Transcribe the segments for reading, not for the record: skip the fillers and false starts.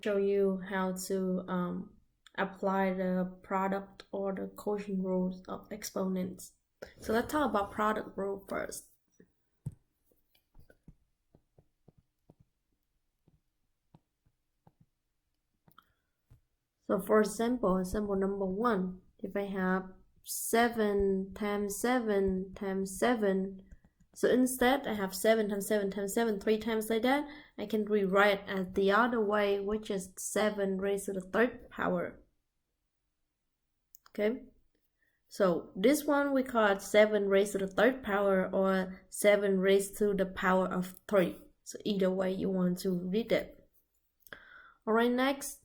show you how to apply the product or the quotient rules of exponents. So let's talk about product rule first. So for example number 1, if I have 7 times 7 times 7, so instead I have 7 times 7 times 7 3 times like that, I can rewrite as the other way, which is 7 raised to the 3rd power. Okay, so this one we call it 7 raised to the 3rd power or 7 raised to the power of 3. So either way you want to read it. Alright, next,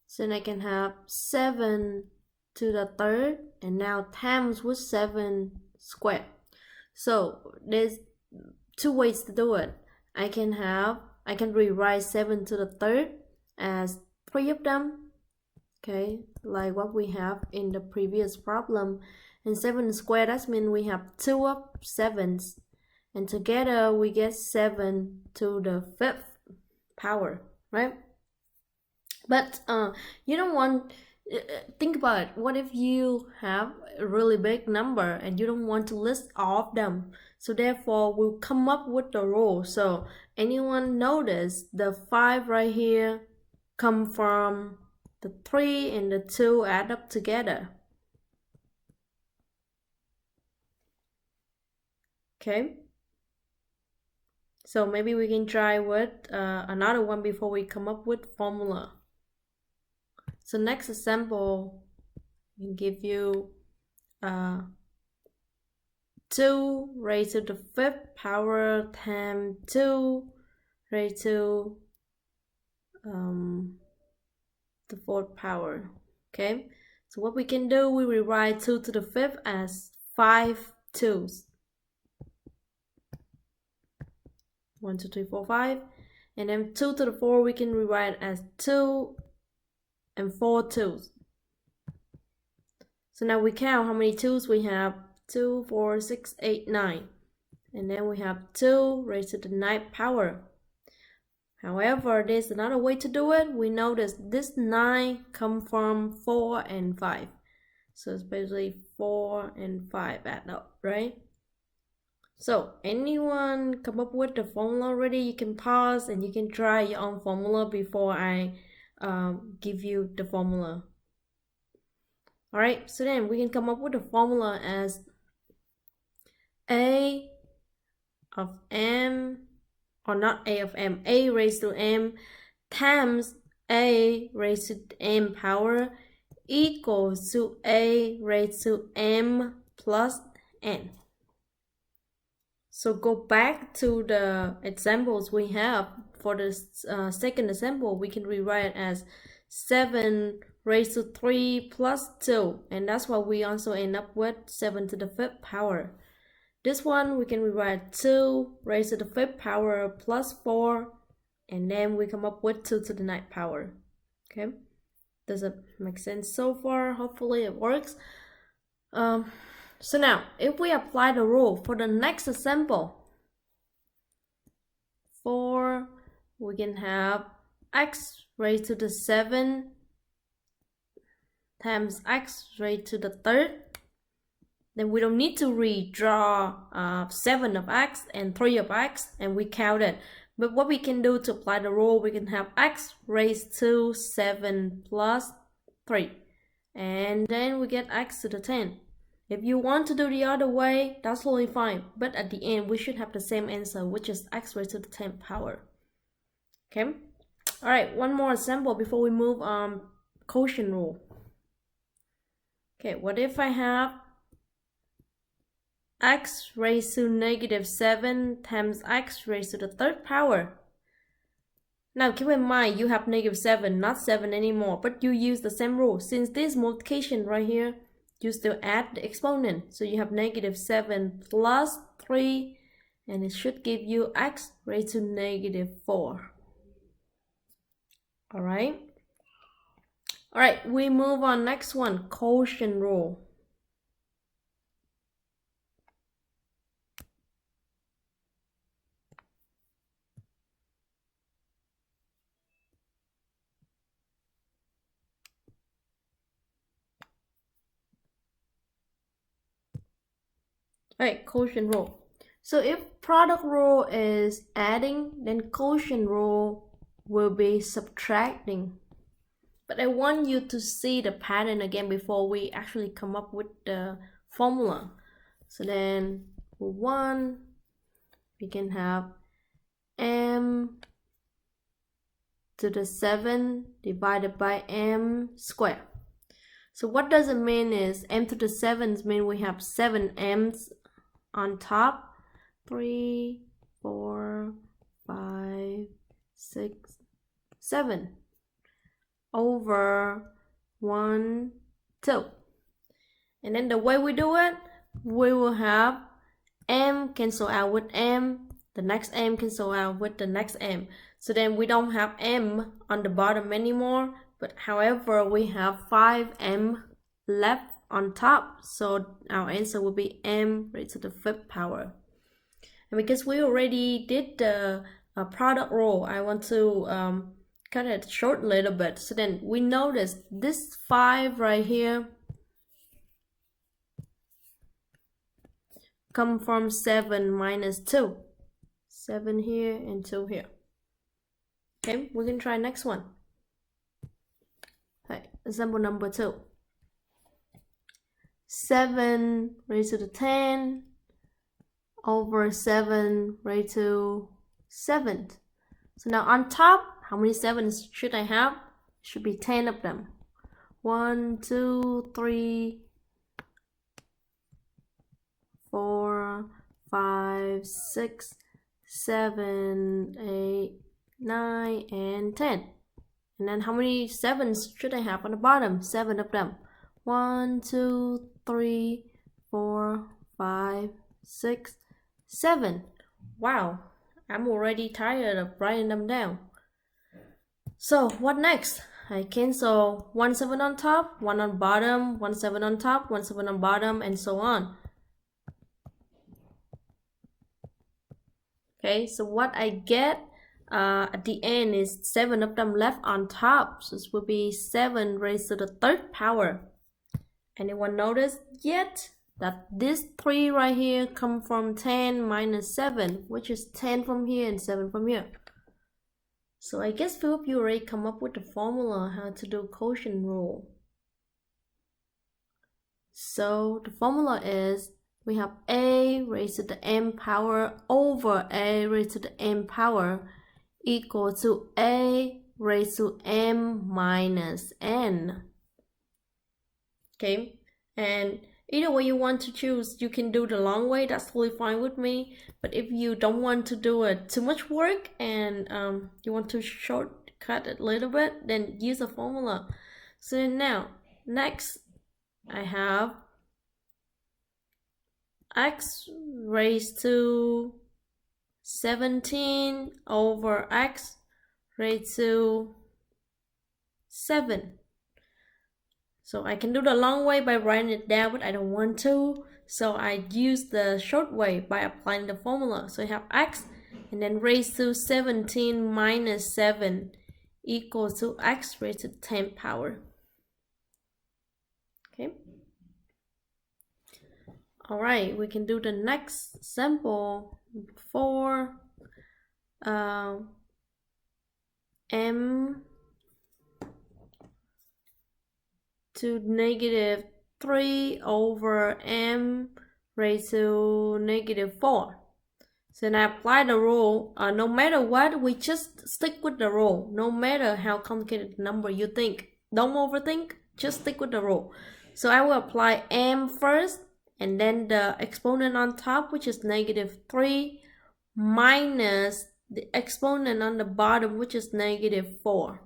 so I can have 7 to the 3rd and now times with 7 squared. So there's 2 ways to do it. I can rewrite 7 to the 3rd as 3 of them, okay, like what we have in the previous problem. And 7 squared, that means we have 2 of 7s, and together we get 7 to the 5th power, right? But you don't want, think about it, what if you have a really big number and you don't want to list all of them? So therefore we'll come up with the rule. So anyone notice the 5 right here come from the 3 and the 2 add up together? Okay, so maybe we can try with another one before we come up with formula. So next example, we can give you 2 raised to the 5th power times 2 raised to the 4th power. Okay, so what we can do, we rewrite 2 to the 5th as 5 2s. 1 2 3 4 5, and then 2 to the 4 we can rewrite as 2 and 4 2s. So now we count how many 2s we have. 2 4 6 8 9, and then we have 2 raised to the 9th power. However, there's another way to do it. We notice this 9 come from 4 and 5, so it's basically 4 and 5 add up, right? So anyone come up with the formula already? You can pause and you can try your own formula before I give you the formula. Alright, so then we can come up with the formula as a of m, or not a of m, a raised to m times a raised to m power equals to a raised to m plus n. So go back to the examples we have. For the second example, we can rewrite as 7 raised to 3 plus 2, and that's why we also end up with 7 to the 5th power. This one we can rewrite 2 raised to the 5th power plus 4, and then we come up with 2 to the 9th power. Okay, does it make sense so far? Hopefully it works. So now, if we apply the rule for the next example, we can have x raised to the 7 times x raised to the 3rd. Then we don't need to redraw 7 of x and 3 of x, and we count it. But what we can do to apply the rule, we can have x raised to 7 plus 3, and then we get x to the 10. If you want to do the other way, that's totally fine. But at the end, we should have the same answer, which is x raised to the 10th power. Okay? Alright, one more example before we move on quotient rule. Okay, what if I have x raised to negative 7 times x raised to the 3rd power? Now keep in mind, you have negative 7, not 7 anymore, but you use the same rule. Since this multiplication right here, you still add the exponent. So you have negative 7 plus 3, and it should give you x raised to negative 4. Alright? Alright, we move on. Next one, quotient rule. Right, quotient rule. So if product rule is adding, then quotient rule will be subtracting. But I want you to see the pattern again before we actually come up with the formula. So then for 1, we can have m to the 7 divided by m squared. So what does it mean is m to the 7 mean we have 7 m's on top. 3, 4, 5, 6, 7 over 1, 2. And then the way we do it, we will have m cancel out with m, the next m cancel out with the next m. So then we don't have m on the bottom anymore, but however we have 5m left on top, so our answer will be m raised to the 5th power. And because we already did the product rule, I want to cut it short a little bit. So then we notice this 5 right here come from 7 minus 2. 7 here and 2 here. Okay, we can try next one. Okay, example number 2. 7 raised to the 10 over 7 raised to 7th. So now on top, how many 7s should I have? Should be 10 of them. 1, 2, 3, 4, 5, 6, 7, 8, 9, and 10. And then how many 7s should I have on the bottom? 7 of them. 1, 2, 3, 4, 5, 6, 7. Wow, I'm already tired of writing them down. So what next? I cancel 1 7 on top, 1 on bottom, 1 7 on top, 1 7 on bottom, and so on. Okay, so what I get at the end is 7 of them left on top. So this will be 7 raised to the 3rd power. Anyone notice yet that this 3 right here come from 10 minus 7, which is 10 from here and 7 from here. So I guess few of you already come up with the formula how to do quotient rule. So the formula is we have a raised to the m power over a raised to the m power equal to a raised to m minus n. Okay, and either way you want to choose, you can do the long way, that's totally fine with me. But if you don't want to do it too much work and you want to shortcut it a little bit, then use a formula. So now, next, I have x raised to 17 over x raised to 7. So I can do the long way by writing it down, but I don't want to. So I use the short way by applying the formula. So I have x and then raised to 17 minus 7 equals to x raised to 10th power. Okay. All right, we can do the next example. 4 m to negative 3 over m raised to negative 4. So then I apply the rule. No matter what, we just stick with the rule. No matter how complicated the number you think. Don't overthink, just stick with the rule. So I will apply m first, and then the exponent on top, which is negative 3, minus the exponent on the bottom, which is negative 4.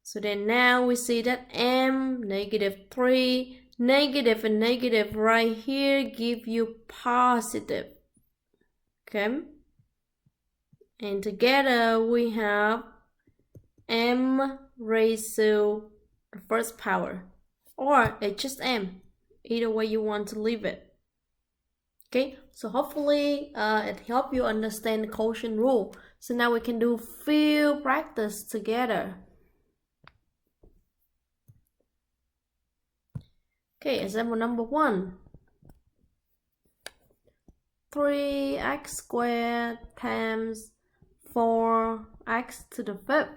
So then now we see that m, negative 3, negative and negative right here give you positive. Okay? And together we have m raised to the 1st power. Or it's just m. Either way you want to leave it. Okay? So hopefully it helped you understand the quotient rule. So now we can do few practice together. Okay, example number 1. 3x squared times 4x to the 5th.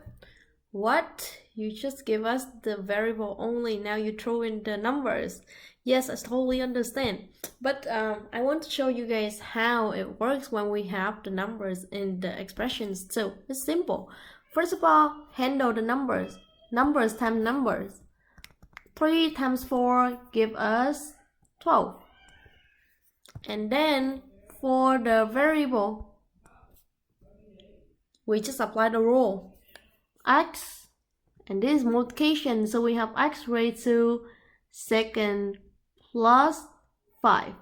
What? You just give us the variable only, now you throw in the numbers. Yes, I totally understand. But I want to show you guys how it works when we have the numbers in the expressions too. It's simple. First of all, handle the numbers. Numbers times numbers. 3 times 4 give us 12. And then for the variable, we just apply the rule. X, and this is multiplication, so we have x raised to second plus 5.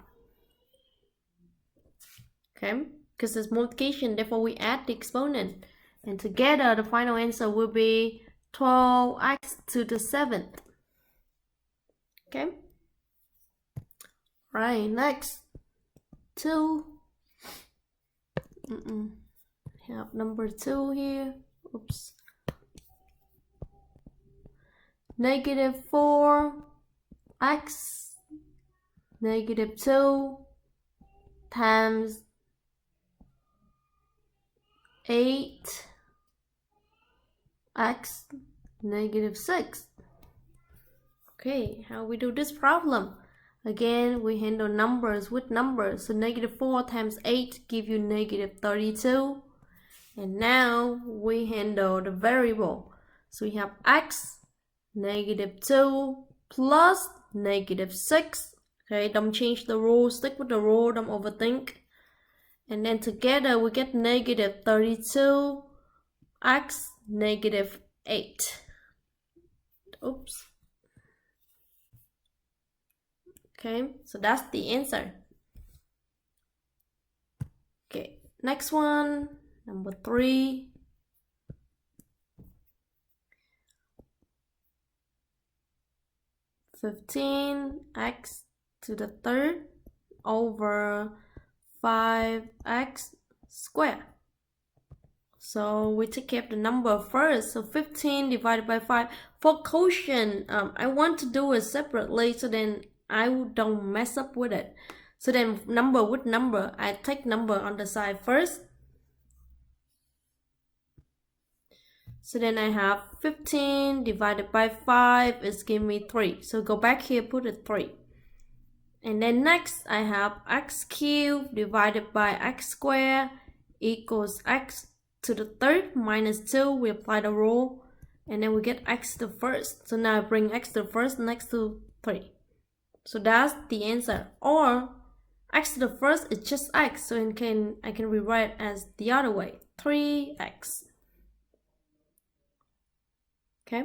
Okay, because it's multiplication, therefore we add the exponent. And together the final answer will be 12x to the 7th. Okay. Right, next. 2. Have number 2 here. Oops. Negative 4x negative 2 times 8x negative 6. Okay, how we do this problem? Again, we handle numbers with numbers. So negative 4 times 8 give you negative 32. And now we handle the variable. So we have x negative 2 plus negative 6. Okay, don't change the rule, stick with the rule, don't overthink. And then together we get negative 32 x negative 8. Oops. Okay, so that's the answer. Okay, next one, number 3. (15x to the 3rd) over 5x squared. So we take care of the number first. So 15 divided by 5. For quotient, I want to do it separately so then I don't mess up with it. So then number with number, I take number on the side first. So then I have 15 divided by 5 is give me 3. So go back here, put a 3. And then next I have x cubed divided by x squared equals x to the 3rd minus 2. We apply the rule. And then we get x to the 1st. So now I bring x to the 1st next to 3. So that's the answer. Or x to the 1st is just x. So I can rewrite as the other way. 3x. Okay.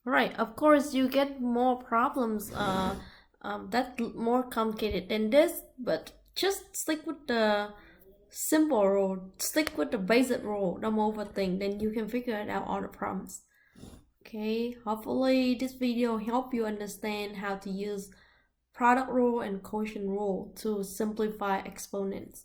Right, of course you get more problems that more complicated than this, but just stick with the simple rule, stick with the basic rule, don't overthink, then you can figure it out all the problems. Okay, hopefully this video helped you understand how to use product rule and quotient rule to simplify exponents.